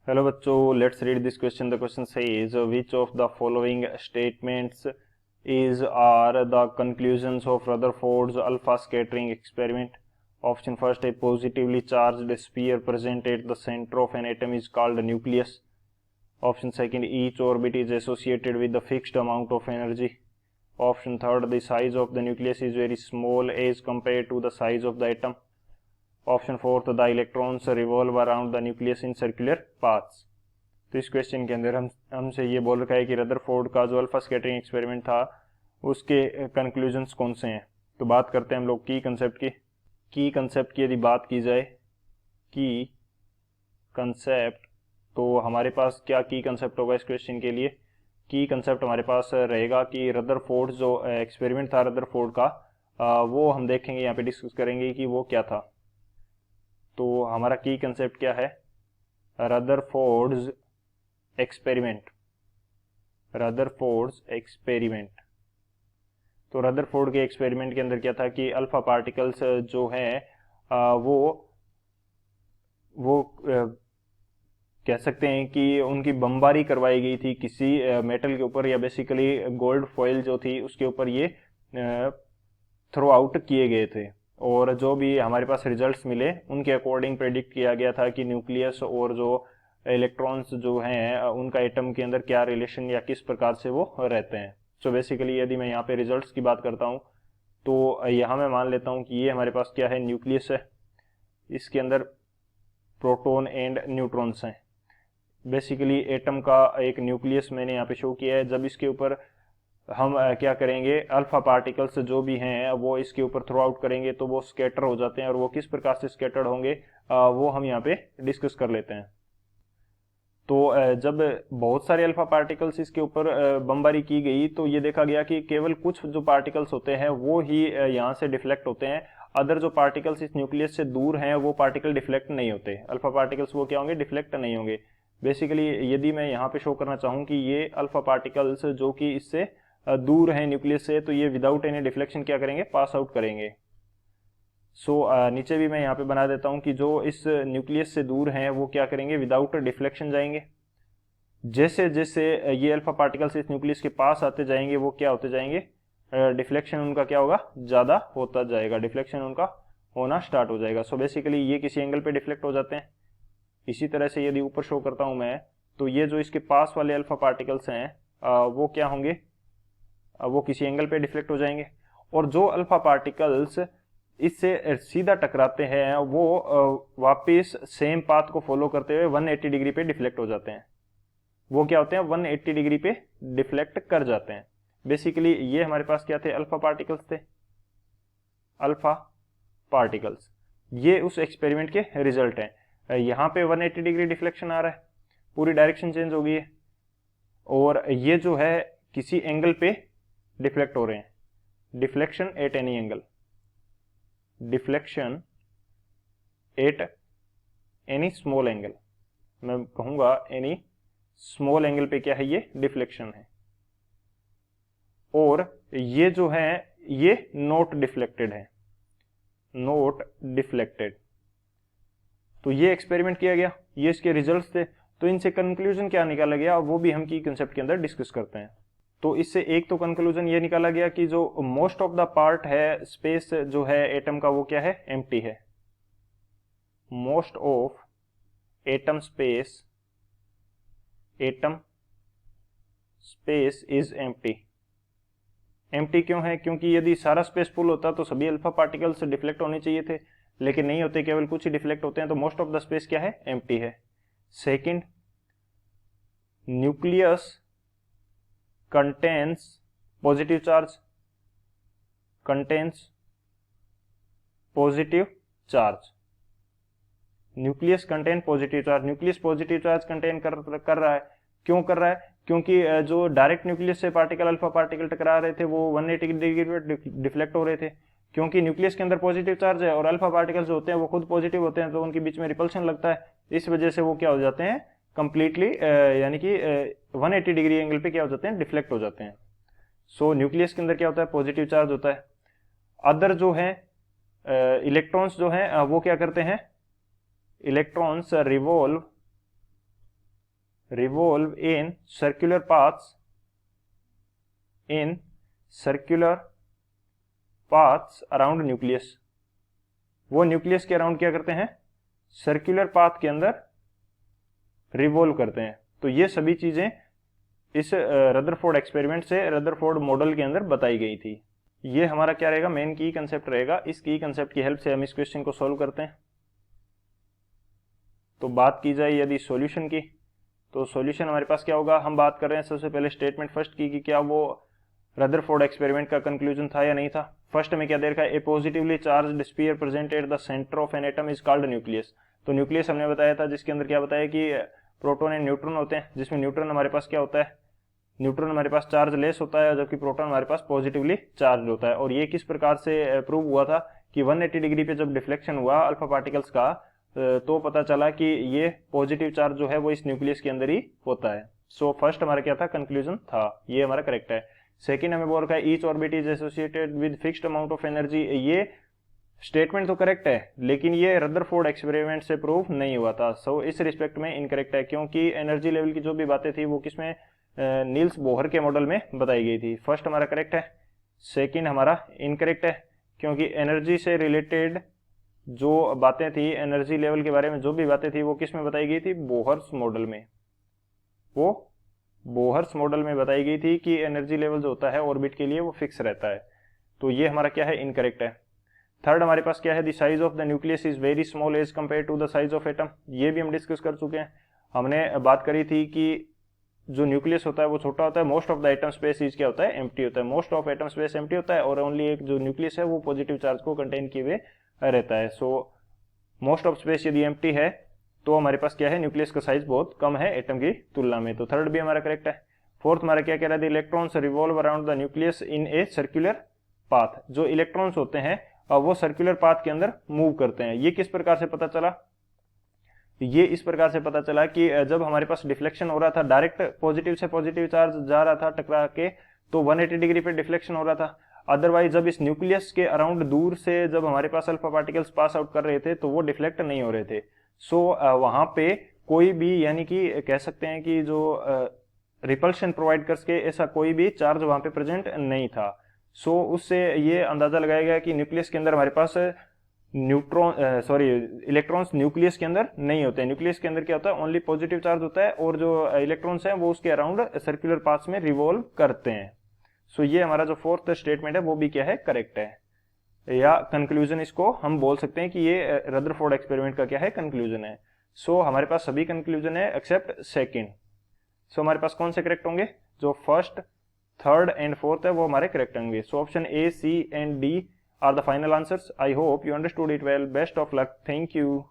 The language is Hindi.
हेलो बच्चों, let's read this question. The question says which of the following statements is are the conclusions of Rutherford's alpha scattering experiment. Option first है positively charged sphere present at the centre of an atom is called nucleus. Option second, each orbit is associated with the fixed amount of energy. Option third, the size of the nucleus is very small as compare to the size of the atom. Option fourth, the electrons revolve around the nucleus in circular paths. तो इस क्वेश्चन के अंदर हमसे ये बोल रखा है कि रदरफोर्ड का जो अल्फा स्कैटरिंग एक्सपेरिमेंट था उसके कंक्लूजन्स कौन से हैं. तो बात करते हैं हम लोग की कंसेप्ट की. की कंसेप्ट की यदि बात की जाए, की कंसेप्ट, तो हमारे पास क्या की कंसेप्ट होगा इस क्वेश्चन के लिए. की कंसेप्ट हमारे पास रहेगा कि रदरफोर्ड जो एक्सपेरिमेंट था रदरफोर्ड का, वो हम देखेंगे, यहाँ पे डिस्कस करेंगे कि वो क्या था. तो हमारा की कंसेप्ट क्या है, रदरफोर्ड्स एक्सपेरिमेंट. Rutherford's experiment. तो रदरफोर्ड के एक्सपेरिमेंट के अंदर क्या था कि अल्फा पार्टिकल्स जो हैं वो कह सकते हैं कि उनकी बमबारी करवाई गई थी किसी मेटल के ऊपर, या बेसिकली गोल्ड फॉइल जो थी उसके ऊपर ये थ्रो आउट किए गए थे. और जो भी हमारे पास रिजल्ट्स मिले उनके अकॉर्डिंग प्रेडिक्ट किया गया था कि न्यूक्लियस और जो इलेक्ट्रॉन्स जो हैं उनका एटम के अंदर क्या रिलेशन या किस प्रकार से वो रहते हैं. सो बेसिकली यदि मैं यहाँ पे रिजल्ट्स की बात करता हूँ तो यहाँ मैं मान लेता हूँ कि ये हमारे पास क्या है, न्यूक्लियस है. इसके अंदर प्रोटॉन एंड न्यूट्रॉन्स हैं. बेसिकली एटम का एक न्यूक्लियस मैंने यहाँ पे शो किया है. जब इसके ऊपर हम क्या करेंगे, अल्फा पार्टिकल्स जो भी हैं वो इसके ऊपर थ्रो आउट करेंगे तो वो स्कैटर हो जाते हैं, और वो किस प्रकार से स्कैटर्ड होंगे वो हम यहाँ पे डिस्कस कर लेते हैं. तो जब बहुत सारे अल्फा पार्टिकल्स इसके ऊपर बमबारी की गई तो ये देखा गया कि केवल कुछ जो पार्टिकल्स होते हैं वो ही यहाँ से डिफ्लेक्ट होते हैं. अदर जो पार्टिकल्स इस न्यूक्लियस से दूर हैं वो पार्टिकल डिफ्लेक्ट नहीं होते. अल्फा पार्टिकल्स वो क्या होंगे, डिफ्लेक्ट नहीं होंगे. बेसिकली यदि मैं यहाँ पे शो करना चाहूँ कि ये अल्फा पार्टिकल्स जो कि इससे दूर हैं न्यूक्लियस से, तो ये विदाउट एनी डिफ्लेक्शन क्या करेंगे, पास आउट करेंगे. नीचे भी मैं यहाँ पे बना देता हूँ कि जो इस न्यूक्लियस से दूर हैं वो क्या करेंगे, विदाउट डिफ्लेक्शन जाएंगे. जैसे जैसे ये अल्फा पार्टिकल्स इस न्यूक्लियस के पास आते जाएंगे वो क्या होते जाएंगे, डिफ्लेक्शन उनका क्या होगा, ज्यादा होता जाएगा, डिफ्लेक्शन उनका होना स्टार्ट हो जाएगा. सो बेसिकली ये किसी एंगल पे डिफ्लेक्ट हो जाते हैं. इसी तरह से यदि ऊपर शो करता हूं मैं, तो ये जो इसके पास वाले अल्फा पार्टिकल्स हैं वो क्या होंगे, वो किसी एंगल पे डिफ्लेक्ट हो जाएंगे. और जो अल्फा पार्टिकल्स इससे सीधा टकराते हैं वो वापस सेम पाथ को फॉलो करते हुए 180 डिग्री पे डिफ्लेक्ट हो जाते हैं. वो क्या होते हैं, 180 डिग्री पे डिफ्लेक्ट कर जाते हैं. बेसिकली ये हमारे पास क्या थे, अल्फा पार्टिकल्स थे. अल्फा पार्टिकल्स ये उस एक्सपेरिमेंट के रिजल्ट हैं. यहाँ पे 180 डिग्री डिफ्लेक्शन आ रहा है, पूरी डायरेक्शन चेंज हो गई है, और ये जो है किसी एंगल पे डिफ्लेक्ट हो रहे हैं. Deflection at any angle, deflection at any small angle, मैं कहूंगा एनी स्मॉल एंगल पे क्या है, ये डिफ्लेक्शन है. और ये जो है ये नॉट डिफ्लेक्टेड है, नॉट डिफ्लेक्टेड. तो ये एक्सपेरिमेंट किया गया, ये इसके रिजल्ट्स थे. तो इनसे कंक्लूजन क्या निकाला गया वो भी हम की कंसेप्ट के अंदर डिस्कस करते हैं. तो इससे एक तो कंक्लूजन ये निकाला गया कि जो मोस्ट ऑफ द पार्ट है, स्पेस जो है एटम का, वो क्या है, एम्प्टी है. Most of atom space, atom space is empty. Empty क्यों है, क्योंकि यदि सारा स्पेस फुल होता तो सभी अल्फा पार्टिकल्स डिफ्लेक्ट होने चाहिए थे, लेकिन नहीं होते, केवल कुछ ही डिफ्लेक्ट होते हैं. तो मोस्ट ऑफ द स्पेस क्या है, एम्प्टी है. Second, nucleus contains positive charge, contains positive charge. Nucleus contain positive charge, nucleus positive charge contain कर रहा है. क्यों कर रहा है, क्योंकि जो डायरेक्ट न्यूक्लियस से पार्टिकल, अल्फा पार्टिकल टकरा रहे थे वो 180 डिग्री पे डिफ्लेक्ट हो रहे थे. क्योंकि न्यूक्लियस के अंदर पॉजिटिव चार्ज है और अल्फा पार्टिकल्स जो होते हैं वो खुद पॉजिटिव होते हैं, तो उनके बीच में रिपल्शन लगता है. इस वजह से वो क्या हो जाते हैं, कंप्लीटली यानी कि 180 डिग्री एंगल पे क्या हो जाते हैं, डिफ्लेक्ट हो जाते हैं. सो न्यूक्लियस के अंदर क्या होता है, पॉजिटिव चार्ज होता है. अदर जो है इलेक्ट्रॉन्स जो है वो क्या करते हैं, electrons revolve revolve in circular paths around nucleus. वो न्यूक्लियस के अराउंड क्या करते हैं, सर्कुलर पाथ के अंदर रिवॉल्व करते हैं। तो ये सभी चीजें इस रदरफोर्ड एक्सपेरिमेंट से, रदरफोर्ड मॉडल के अंदर बताई गई थी। ये हमारा क्या रहेगा, मेन की कंसेप्ट रहेगा। इस की कंसेप्ट की हेल्प से हम इस क्वेश्चन को सॉल्व करते हैं। तो बात की जाए यदि सॉल्यूशन की, तो सॉल्यूशन हमारे पास क्या होगा, हम बात कर रहे हैं सबसे पहले स्टेटमेंट फर्स्ट की कि क्या वो रदरफोर्ड एक्सपेरिमेंट का कंक्लूजन था या नहीं था। फर्स्ट में क्या दे रखा है, a positively charged sphere present at the centre of an atom is called nucleus. तो न्यूक्लियस हमने बताया था जिसके अंदर क्या बताया कि प्रोटॉन एंड न्यूट्रॉन होते हैं, जिसमें न्यूट्रॉन हमारे पास क्या होता है, न्यूट्रॉन हमारे पास चार्ज लेस होता है, जबकि प्रोटॉन हमारे पास पॉजिटिवली चार्ज होता है। और ये किस प्रकार से प्रूव हुआ था कि 180 डिग्री पे जब डिफ्लेक्शन हुआ अल्फा पार्टिकल्स का, तो पता चला कि ये पॉजिटिव चार्ज जो है वो इस न्यूक्लियस के अंदर ही होता है। सो फर्स्ट हमारा क्या था, कंक्लूजन था, ये हमारा करेक्ट है। सेकंड हमें बोल रखा है each orbit is associated with fixed amount of energy. ये स्टेटमेंट तो करेक्ट है, लेकिन ये रदरफोर्ड एक्सपेरिमेंट से प्रूव नहीं हुआ था। सो इस रिस्पेक्ट में इनकरेक्ट है, क्योंकि एनर्जी लेवल की जो भी बातें थी वो किसमें, नील्स बोहर के मॉडल में बताई गई थी। फर्स्ट हमारा करेक्ट है, सेकंड हमारा इनकरेक्ट है, क्योंकि एनर्जी से रिलेटेड जो बातें थी, एनर्जी लेवल के बारे में जो भी बातें थी वो किस में बताई गई थी, बोहर्स मॉडल में। वो बोहर्स मॉडल में बताई गई थी कि एनर्जी लेवल जो होता है ऑर्बिट के लिए वो फिक्स रहता है। तो ये हमारा क्या है, इनकरेक्ट है। थर्ड हमारे पास क्या है, the size of the nucleus is very small as compare to the size of atom. ये भी हम डिस्कस कर चुके हैं। हमने बात करी थी कि जो न्यूक्लियस होता है वो छोटा होता है, most of the atom space is क्या होता है, एम्प्टी होता है। Most of atom space empty होता है और ओनली एक जो न्यूक्लियस है वो पॉजिटिव चार्ज को कंटेन किए हुए रहता है। सो मोस्ट ऑफ स्पेस यदि एम्प्टी है तो हमारे पास क्या है, न्यूक्लियस का साइज बहुत कम है एटम की तुलना में। तो थर्ड भी हमारा करेक्ट है। फोर्थ हमारा क्या कह रहा है, electrons revolve around the nucleus in a circular path. जो इलेक्ट्रॉन्स होते हैं वो सर्कुलर पाथ के अंदर मूव करते हैं। ये किस प्रकार से पता चला, ये इस प्रकार से पता चला कि जब हमारे पास डिफ्लेक्शन हो रहा था, डायरेक्ट पॉजिटिव से पॉजिटिव चार्ज जा रहा था टकरा के, तो 180 डिग्री पे डिफ्लेक्शन हो रहा था। अदरवाइज जब इस न्यूक्लियस के अराउंड दूर से जब हमारे पास अल्फा पार्टिकल्स पास आउट कर रहे थे तो वो डिफ्लेक्ट नहीं हो रहे थे। सो वहां पे कोई भी, यानी कि कह सकते हैं कि जो रिपल्शन प्रोवाइड कर सके ऐसा कोई भी चार्ज वहां पे प्रेजेंट नहीं था। सो उससे ये अंदाजा लगाया गया कि न्यूक्लियस के अंदर हमारे पास इलेक्ट्रॉन्स न्यूक्लियस के अंदर नहीं होते हैं। न्यूक्लियस के अंदर क्या होता है, ओनली पॉजिटिव चार्ज होता है और जो इलेक्ट्रॉन्स हैं वो उसके अराउंड सर्कुलर पाथ्स में रिवॉल्व करते हैं। सो ये हमारा जो फोर्थ स्टेटमेंट है वो भी क्या है, करेक्ट है, या कंक्लूजन इसको हम बोल सकते हैं कि ये रदरफोर्ड एक्सपेरिमेंट का क्या है, कंक्लूजन है। सो हमारे पास सभी कंक्लूजन है एक्सेप्ट सेकंड। सो हमारे पास कौन से करेक्ट होंगे, जो फर्स्ट, थर्ड एंड फोर्थ है वो हमारे करेक्ट होंगे। So option A, C and D are the final answers. I hope you understood it well. Best of luck. Thank you.